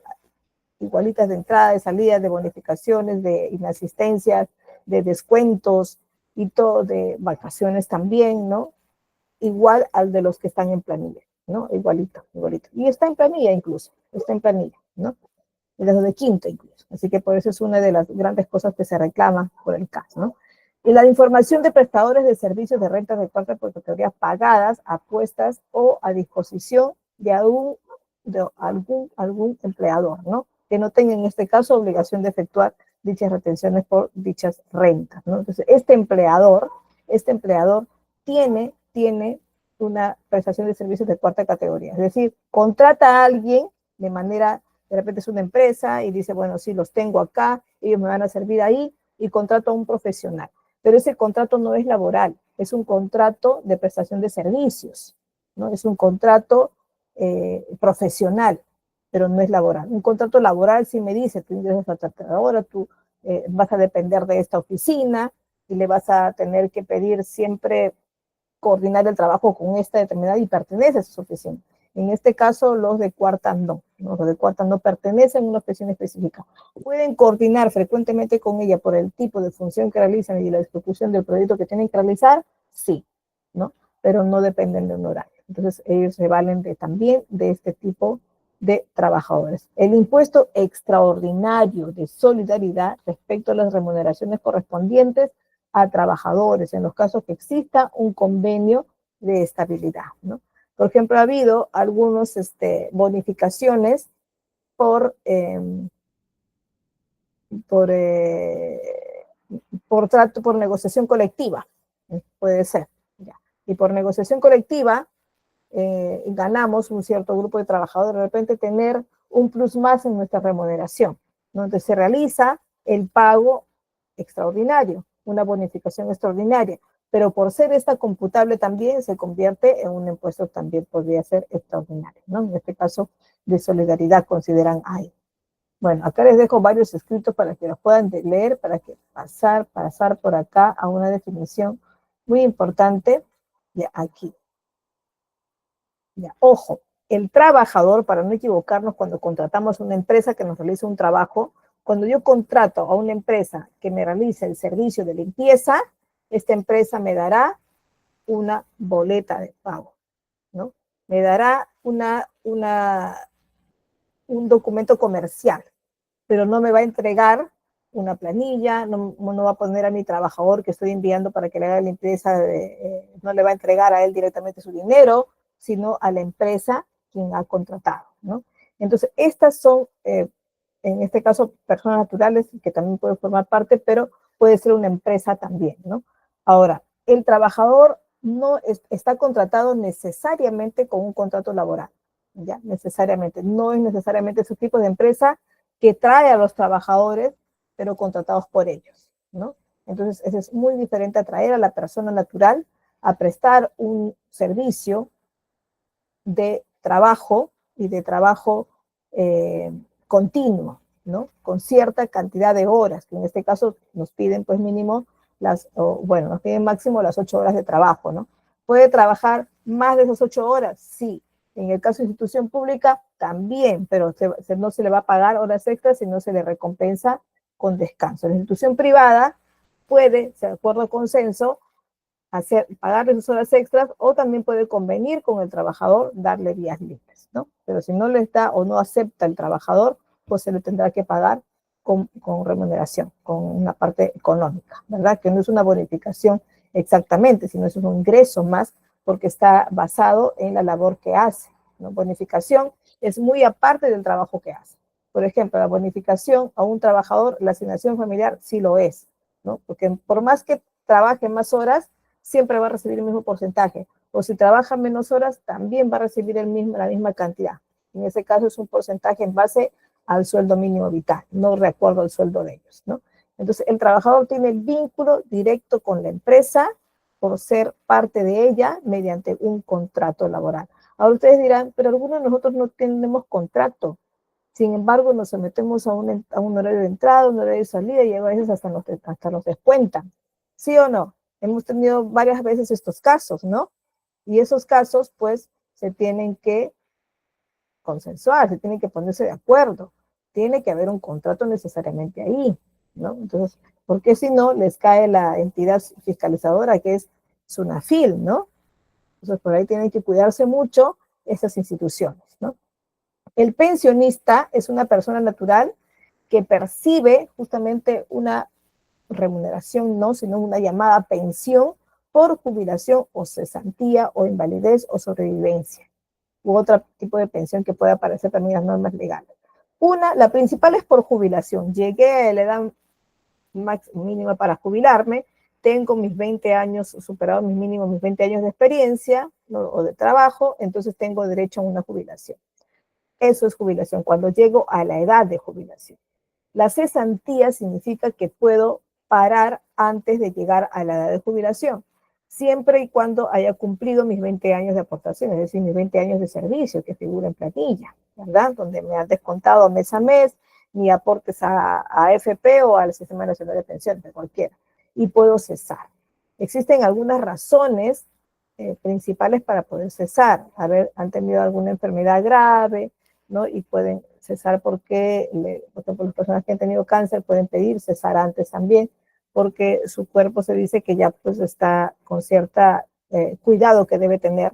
igualitas de entrada, de salida, de bonificaciones, de inasistencias, de descuentos y todo, de vacaciones también, ¿no? Igual al de los que están en planilla, ¿no? Igualito, igualito. Y está en planilla incluso, está en planilla, ¿no? Y los de quinto incluso. Así que por eso es una de las grandes cosas que se reclama por el CAS, ¿no? Y la información de prestadores de servicios de rentas de cuarta categoría pagadas, apuestas o a disposición de algún empleador, ¿no? Que no tenga en este caso obligación de efectuar dichas retenciones por dichas rentas, ¿no? Entonces, este empleador tiene una prestación de servicios de cuarta categoría, es decir, contrata a alguien de manera, de repente es una empresa y dice, bueno, sí, los tengo acá, ellos me van a servir ahí, y contrato a un profesional. Pero ese contrato no es laboral, es un contrato de prestación de servicios, ¿no? Es un contrato profesional, pero no es laboral. Un contrato laboral sí me dice, tú ingresas a tratadora, tú vas a depender de esta oficina y le vas a tener que pedir siempre coordinar el trabajo con esta determinada y pertenece a esa oficina. En este caso, los de cuarta no. Los de cuarta no pertenecen a una oficina específica. Pueden coordinar frecuentemente con ella por el tipo de función que realizan y la ejecución del proyecto que tienen que realizar, sí, ¿no? Pero no dependen de un horario. Entonces, ellos se valen también de este tipo de trabajadores. El impuesto extraordinario de solidaridad respecto a las remuneraciones correspondientes a trabajadores, en los casos que exista un convenio de estabilidad, ¿no? Por ejemplo, ha habido algunas bonificaciones por, por, eh, por negociación colectiva, puede ser. Ya. Y por negociación colectiva ganamos un cierto grupo de trabajadores, de repente tener un plus más en nuestra remuneración, ¿no? Entonces se realiza el pago extraordinario, una bonificación extraordinaria, pero por ser esta computable también se convierte en un impuesto también podría ser extraordinario, ¿no? En este caso de solidaridad consideran ahí. Bueno, acá les dejo varios escritos para que los puedan leer, para que pasar por acá a una definición muy importante de aquí. Ya, ojo, el trabajador, para no equivocarnos cuando contratamos una empresa que nos realiza un trabajo, cuando yo contrato a una empresa que me realice el servicio de limpieza, esta empresa me dará una boleta de pago, ¿no? Me dará un documento comercial, pero no me va a entregar una planilla, no va a poner a mi trabajador que estoy enviando para que le haga la limpieza, no le va a entregar a él directamente su dinero, sino a la empresa quien ha contratado, ¿no? Entonces, estas son, en este caso, personas naturales que también pueden formar parte, pero puede ser una empresa también, ¿no? Ahora, el trabajador no está contratado necesariamente con un contrato laboral, ¿ya? Necesariamente, no es necesariamente ese tipo de empresa que trae a los trabajadores, pero contratados por ellos, ¿no? Entonces, eso es muy diferente a traer a la persona natural a prestar un servicio de trabajo y de trabajo continuo, ¿no? Con cierta cantidad de horas, que en este caso nos piden pues mínimo nos piden máximo las 8 horas de trabajo, ¿no? ¿Puede trabajar más de esas 8 horas? Sí. En el caso de institución pública, también, pero no se le va a pagar horas extras, sino se le recompensa con descanso. En la institución privada puede, de acuerdo a consenso, pagarle sus horas extras o también puede convenir con el trabajador darle días libres, ¿no? Pero si no les da o no acepta el trabajador, pues se le tendrá que pagar con remuneración, con una parte económica, ¿verdad? Que no es una bonificación exactamente, sino es un ingreso más porque está basado en la labor que hace, ¿no? Bonificación es muy aparte del trabajo que hace. Por ejemplo, la bonificación a un trabajador, la asignación familiar sí lo es, ¿no? Porque por más que trabaje más horas, siempre va a recibir el mismo porcentaje. O si trabaja menos horas, también va a recibir la misma cantidad. En ese caso es un porcentaje en base al sueldo mínimo vital, no de acuerdo al sueldo de ellos, ¿no? Entonces, el trabajador tiene el vínculo directo con la empresa por ser parte de ella mediante un contrato laboral. Ahora ustedes dirán, pero algunos de nosotros no tenemos contrato. Sin embargo, nos sometemos a un horario de entrada, un horario de salida y a veces hasta nos descuentan. ¿Sí o no? Hemos tenido varias veces estos casos, ¿no? Y esos casos, pues, se tienen que consensuar, se tienen que ponerse de acuerdo. Tiene que haber un contrato necesariamente ahí, ¿no? Entonces, porque si no, les cae la entidad fiscalizadora que es SUNAFIL, ¿no? Entonces, por ahí tienen que cuidarse mucho esas instituciones, ¿no? El pensionista es una persona natural que percibe justamente una remuneración, no, sino una llamada pensión por jubilación o cesantía o invalidez o sobrevivencia u otro tipo de pensión que pueda aparecer también en las normas legales. La principal es por jubilación. Llegué a la edad mínima para jubilarme, tengo mis 20 años, superado mis mínimos, mis 20 años de experiencia, ¿no? O de trabajo, entonces tengo derecho a una jubilación. Eso es jubilación, cuando llego a la edad de jubilación. La cesantía significa que puedo parar antes de llegar a la edad de jubilación, siempre y cuando haya cumplido mis 20 años de aportación, es decir, mis 20 años de servicio que figura en planilla, ¿verdad? Donde me han descontado mes a mes mi aportes a AFP o al Sistema Nacional de Pensiones, de cualquiera, y puedo cesar. Existen algunas razones principales para poder cesar. Han tenido alguna enfermedad grave, ¿no? Y pueden cesar porque, por ejemplo, las personas que han tenido cáncer pueden pedir cesar antes también, porque su cuerpo se dice que ya pues está con cierta cuidado que debe tener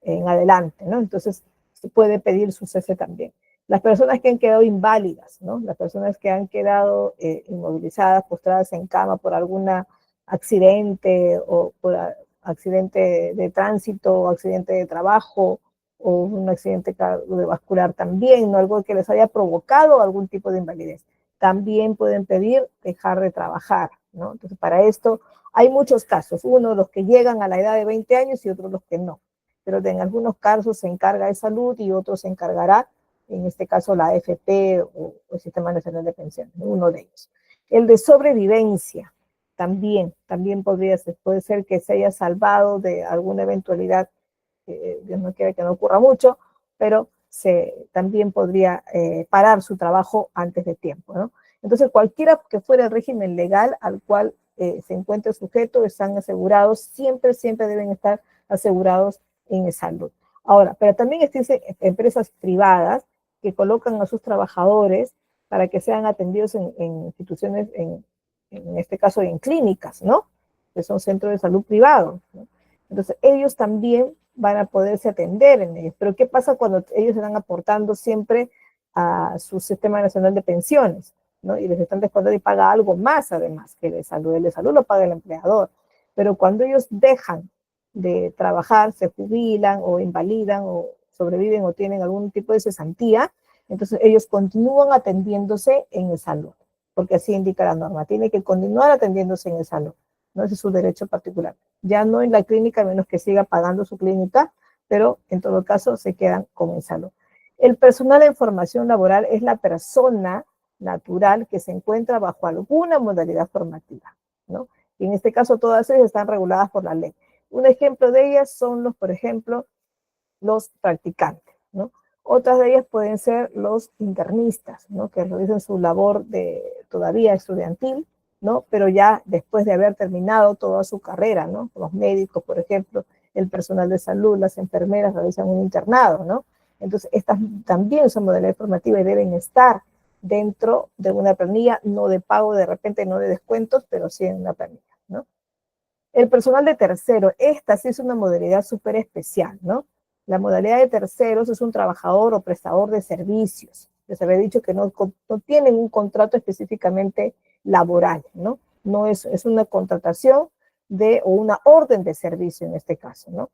en adelante, ¿no? Entonces, se puede pedir su cese también. Las personas que han quedado inválidas, ¿no? Las personas que han quedado inmovilizadas, postradas en cama por algún accidente o por accidente de tránsito o accidente de trabajo o un accidente cardiovascular también, ¿no? Algo que les haya provocado algún tipo de invalidez. También pueden pedir dejar de trabajar, ¿no? Entonces, para esto hay muchos casos. Uno, los que llegan a la edad de 20 años y otros los que no. Pero en algunos casos se encarga de salud y otros se encargará, en este caso la AFP o el Sistema Nacional de Pensiones, uno de ellos. El de sobrevivencia también puede ser que se haya salvado de alguna eventualidad, Dios no quiera que no ocurra mucho, pero también podría parar su trabajo antes de tiempo, ¿no? Entonces, cualquiera que fuera el régimen legal al cual se encuentre sujeto, están asegurados, siempre deben estar asegurados en salud. Ahora, pero también existen empresas privadas que colocan a sus trabajadores para que sean atendidos en instituciones, en este caso en clínicas, ¿no? Que son centros de salud privados, ¿no? Entonces, ellos también van a poderse atender en ellos. Pero ¿qué pasa cuando ellos están aportando siempre a su Sistema Nacional de Pensiones, ¿no? Y les están descontando y paga algo más además que de salud. El de salud lo paga el empleador. Pero cuando ellos dejan de trabajar, se jubilan o invalidan o sobreviven o tienen algún tipo de cesantía, entonces ellos continúan atendiéndose en el salud, porque así indica la norma. Tiene que continuar atendiéndose en el salud, ¿no? Ese es su derecho particular. Ya no en la clínica, a menos que siga pagando su clínica, pero en todo caso se quedan con el salud. El personal de formación laboral es la persona natural que se encuentra bajo alguna modalidad formativa, ¿no? Y en este caso todas ellas están reguladas por la ley. Un ejemplo de ellas son por ejemplo, los practicantes, ¿no? Otras de ellas pueden ser los internistas, ¿no? Que realizan su labor todavía estudiantil, ¿no? Pero ya después de haber terminado toda su carrera, ¿no? Los médicos, por ejemplo, el personal de salud, las enfermeras realizan un internado, ¿no? Entonces, estas también son modalidades formativas y deben estar dentro de una planilla, no de pago, de repente no de descuentos, pero sí en una planilla, ¿no? El personal de tercero, esta sí es una modalidad súper especial, ¿no? La modalidad de terceros es un trabajador o prestador de servicios. Les había dicho que no tienen un contrato específicamente laboral, ¿no? No es una contratación o una orden de servicio en este caso, ¿no?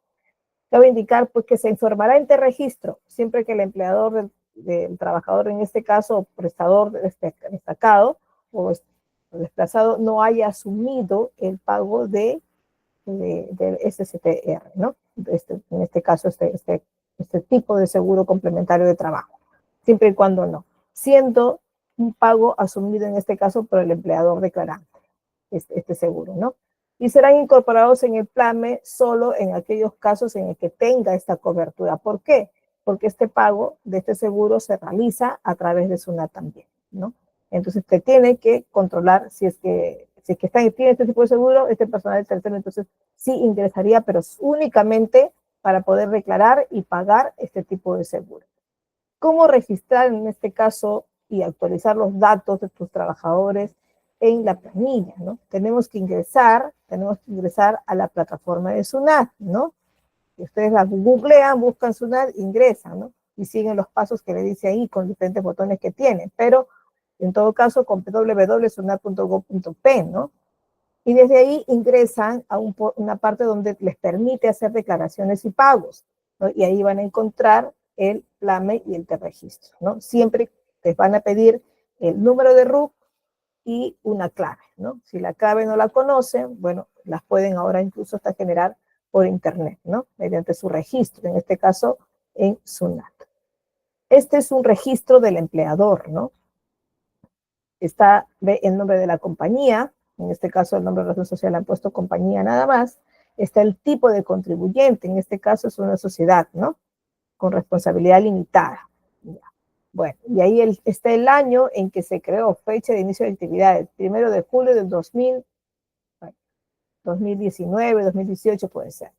Cabe indicar pues, que se informará en registro siempre que el empleador del trabajador, en este caso prestador destacado o desplazado, no haya asumido el pago del SSTR, ¿no? En este caso, este tipo de seguro complementario de trabajo, siempre y cuando no, siendo un pago asumido en este caso por el empleador declarante, este seguro, ¿no? Y serán incorporados en el PLAME solo en aquellos casos en el que tenga esta cobertura. ¿Por qué? Porque este pago de este seguro se realiza a través de SUNAT también, ¿no? Entonces, usted tiene que controlar si es que tiene este tipo de seguro, este personal del tercero, entonces sí ingresaría, pero únicamente para poder declarar y pagar este tipo de seguro. ¿Cómo registrar en este caso y actualizar los datos de tus trabajadores en la planilla, ¿no? Tenemos que ingresar a la plataforma de SUNAT, ¿no? Y ustedes la googlean, buscan SUNAT, ingresan, ¿no? Y siguen los pasos que le dice ahí con diferentes botones que tienen, pero en todo caso con www.sunat.gov.p, ¿no? Y desde ahí ingresan a una parte donde les permite hacer declaraciones y pagos, ¿no? Y ahí van a encontrar el PLAME y el registro, ¿no? Siempre les van a pedir el número de RUC y una clave, ¿no? Si la clave no la conocen, bueno, las pueden ahora incluso hasta generar por internet, ¿no? Mediante su registro, en este caso en SUNAT. Este es un registro del empleador, ¿no? Está el nombre de la compañía, en este caso el nombre de la razón social han puesto compañía nada más. Está el tipo de contribuyente, en este caso es una sociedad, ¿no? Con responsabilidad limitada. Bueno, y ahí está el año en que se creó, fecha de inicio de actividades, 1 de julio del 2019, 2018 puede ser.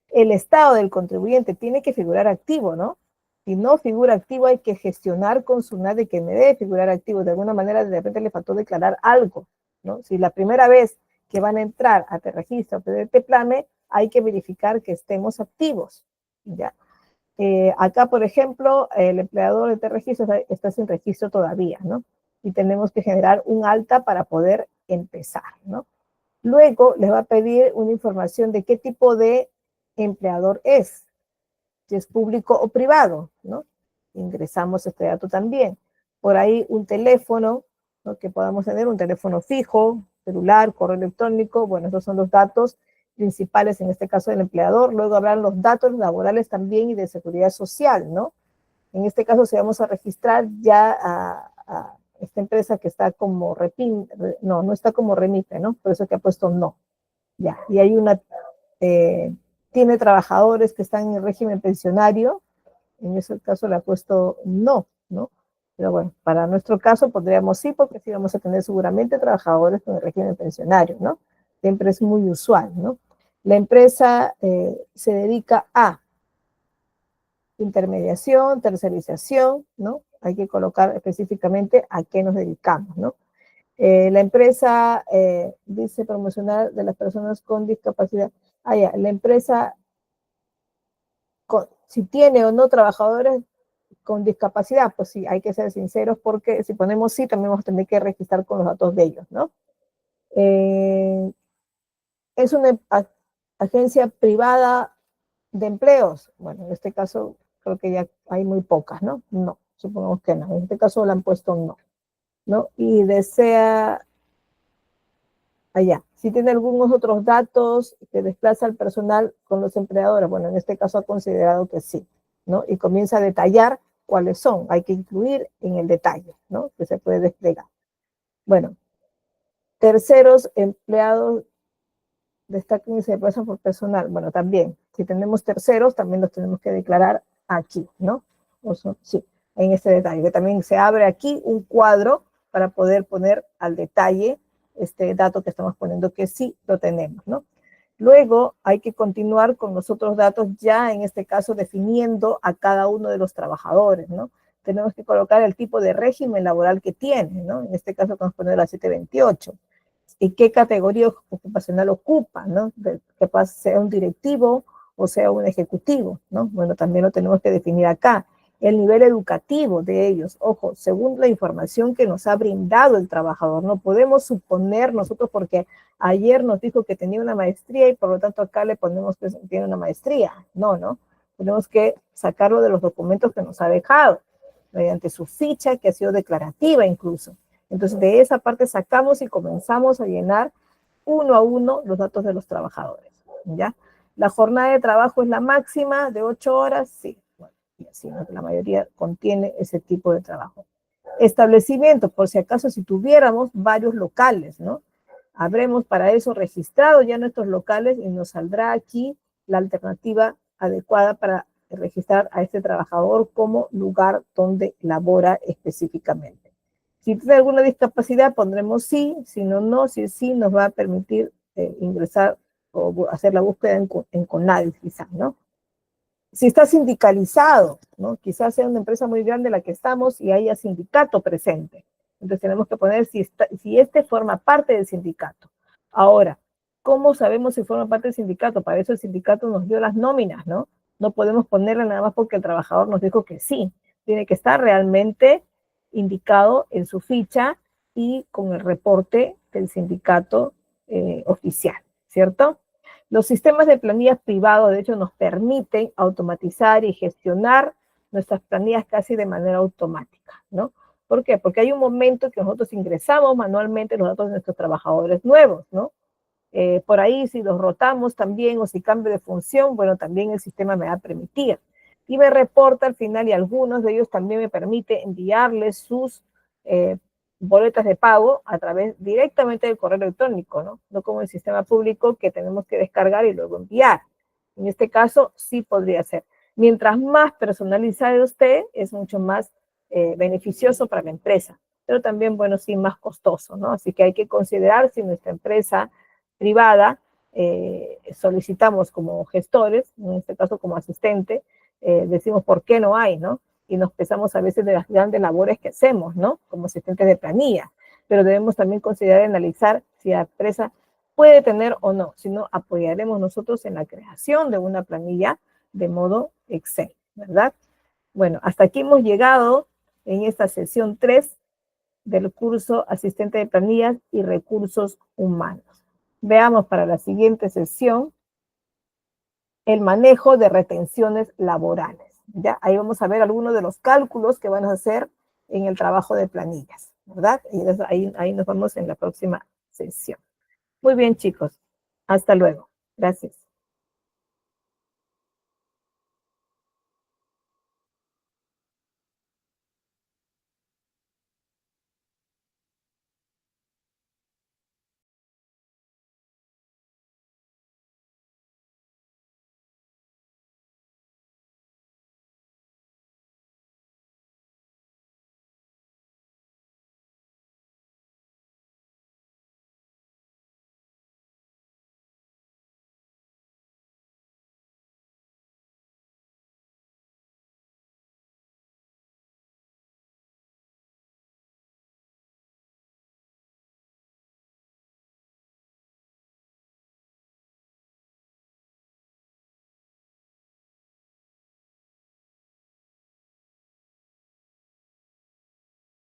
El estado del contribuyente tiene que figurar activo, ¿no? Si no figura activo, hay que gestionar con SUNAT de que me debe figurar activo. De alguna manera, de repente le faltó declarar algo, ¿no? Si la primera vez que van a entrar a registro o pedir PLAME, hay que verificar que estemos activos, ¿ya? Acá, por ejemplo, el empleador de registro está sin registro todavía, ¿no? Y tenemos que generar un alta para poder empezar, ¿no? Luego les va a pedir una información de qué tipo de empleador es, si es público o privado, ¿no? Ingresamos este dato también. Por ahí un teléfono, ¿no? Que podamos tener, un teléfono fijo, celular, correo electrónico, bueno, esos son los datos principales en este caso del empleador. Luego habrán los datos laborales también y de seguridad social, ¿no? En este caso, si vamos a registrar ya a esta empresa que está como no está como remite, ¿no? Por eso que ha puesto no. Ya, y hay tiene trabajadores que están en el régimen pensionario, en ese caso le ha puesto no, ¿no? Pero bueno, para nuestro caso podríamos sí, porque sí vamos a tener seguramente trabajadores con el régimen pensionario, ¿no? Siempre es muy usual, ¿no? La empresa se dedica a intermediación, tercerización, ¿no? Hay que colocar específicamente a qué nos dedicamos, ¿no? La empresa dice promocionar de las personas con discapacidad. La empresa, si tiene o no trabajadores con discapacidad, pues sí, hay que ser sinceros porque si ponemos sí, también vamos a tener que registrar con los datos de ellos, ¿no? Es una agencia privada de empleos. Bueno, en este caso creo que ya hay muy pocas, ¿no? No, supongamos que no. En este caso le han puesto no, ¿no? Y desea allá. Si tiene algunos otros datos que desplaza al personal con los empleadores, bueno, en este caso ha considerado que sí, ¿no? Y comienza a detallar cuáles son. Hay que incluir en el detalle, ¿no? Que se puede desplegar. Bueno, terceros empleados destaquen y se pasan por personal. Bueno, también, si tenemos terceros, también los tenemos que declarar aquí, ¿no? Sí, en este detalle, que también se abre aquí un cuadro para poder poner al detalle este dato que estamos poniendo, que sí lo tenemos, ¿no? Luego hay que continuar con los otros datos, ya en este caso definiendo a cada uno de los trabajadores, ¿no? Tenemos que colocar el tipo de régimen laboral que tiene, ¿no? En este caso vamos a poner la 728. ¿Y qué categoría ocupacional ocupa, ¿no? Que sea un directivo o sea un ejecutivo, ¿no? Bueno, también lo tenemos que definir acá. el nivel educativo de ellos. Ojo, según la información que nos ha brindado el trabajador, no podemos suponer nosotros porque ayer nos dijo que tenía una maestría y por lo tanto acá le ponemos que tiene una maestría. No, ¿no? Tenemos que sacarlo de los documentos que nos ha dejado, mediante su ficha que ha sido declarativa incluso. Entonces de esa parte sacamos y comenzamos a llenar uno a uno los datos de los trabajadores, ¿ya? La jornada de trabajo es la máxima de 8 horas, sí. Bueno, y así, ¿no? La mayoría contiene ese tipo de trabajo. Establecimiento, por si acaso si tuviéramos varios locales, ¿no? Habremos para eso registrado ya nuestros locales y nos saldrá aquí la alternativa adecuada para registrar a este trabajador como lugar donde labora específicamente. Si tiene alguna discapacidad pondremos sí, si no, no, si sí nos va a permitir ingresar o hacer la búsqueda en CONADI quizás, ¿no? Si está sindicalizado, ¿no? Quizás sea una empresa muy grande la que estamos y haya sindicato presente. Entonces tenemos que poner si este forma parte del sindicato. Ahora, ¿cómo sabemos si forma parte del sindicato? Para eso el sindicato nos dio las nóminas, ¿no? No podemos ponerle nada más porque el trabajador nos dijo que sí. Tiene que estar realmente indicado en su ficha y con el reporte del sindicato oficial, ¿cierto? Los sistemas de planillas privados, de hecho, nos permiten automatizar y gestionar nuestras planillas casi de manera automática, ¿no? ¿Por qué? Porque hay un momento que nosotros ingresamos manualmente los datos de nuestros trabajadores nuevos, ¿no? Por ahí, si los rotamos también o si cambio de función, bueno, también el sistema me va a permitir. Y me reporta al final y algunos de ellos también me permite enviarles sus boletas de pago a través directamente del correo electrónico, ¿no? No como el sistema público que tenemos que descargar y luego enviar. En este caso, sí podría ser. Mientras más personalizado esté, es mucho más beneficioso para la empresa, pero también, bueno, sí, más costoso, ¿no? Así que hay que considerar si nuestra empresa privada solicitamos como gestores, en este caso como asistente, decimos por qué no hay, ¿no? Y nos pesamos a veces de las grandes labores que hacemos, ¿no? Como asistentes de planilla, pero debemos también considerar y analizar si la empresa puede tener o no, si no apoyaremos nosotros en la creación de una planilla de modo Excel, ¿verdad? Bueno, hasta aquí hemos llegado en esta sesión 3 del curso Asistente de Planillas y Recursos Humanos. Veamos para la siguiente sesión el manejo de retenciones laborales. ¿Ya? Ahí vamos a ver algunos de los cálculos que van a hacer en el trabajo de planillas, ¿verdad? Y ahí nos vemos en la próxima sesión. Muy bien, chicos. Hasta luego. Gracias.